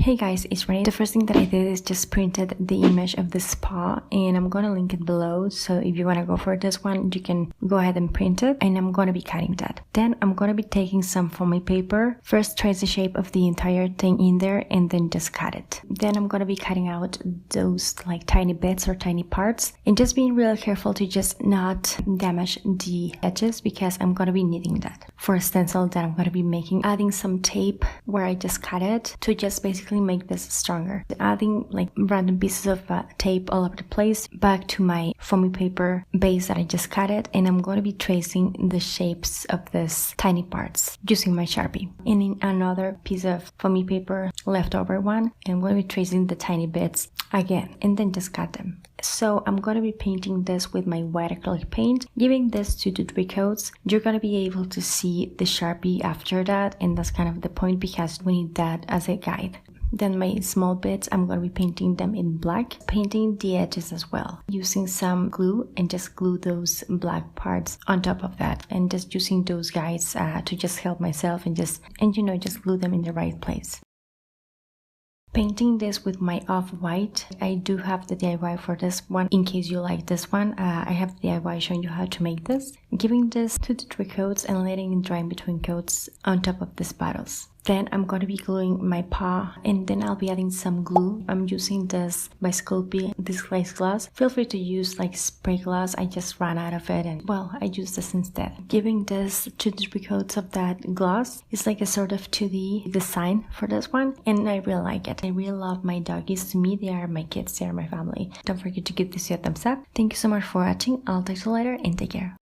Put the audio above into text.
Hey guys, it's Renee. The first thing that I did is just printed the image of the spa, and I'm gonna link it below, so if you wanna go for this one, you can go ahead and print it, and I'm gonna be cutting that. Then I'm gonna be taking some foamy paper, first trace the shape of the entire thing in there, and then just cut it. Then I'm gonna be cutting out those like tiny bits or tiny parts, and just being real careful to just not damage the edges, because I'm gonna be needing that. For a stencil that I'm gonna be making, adding some tape where I just cut it to just basically make this stronger. Adding like random pieces of tape all over the place back to my foamy paper base that I just cut it, and I'm going to be tracing the shapes of these tiny parts using my Sharpie. And in another piece of foamy paper, leftover one, and I'm going to be tracing the tiny bits again and then just cut them. So I'm going to be painting this with my white acrylic paint, giving this 2 to 3 coats. You're going to be able to see the Sharpie after that, and that's kind of the point because we need that as a guide. Then my small bits, I'm going to be painting them in black, painting the edges as well, using some glue and just glue those black parts on top of that, and just using those guides to just help myself and just glue them in the right place. Painting this with my off-white. I do have the DIY for this one. In case you like this one, I have the DIY showing you how to make this. Giving this 2 to 3 coats and letting it dry in between coats on top of these bottles. Then I'm going to be gluing my paw, and then I'll be adding some glue. I'm using this by Sculpey, this glaze gloss. Feel free to use like spray gloss. I just ran out of it, and well, I used this instead. Giving this 2 to 3 coats of that gloss is like a sort of 2D design for this one, and I really like it. I really love my doggies. To me, they are my kids, they are my family. Don't forget to give this a thumbs up. Thank you so much for watching. I'll talk to you later, and take care.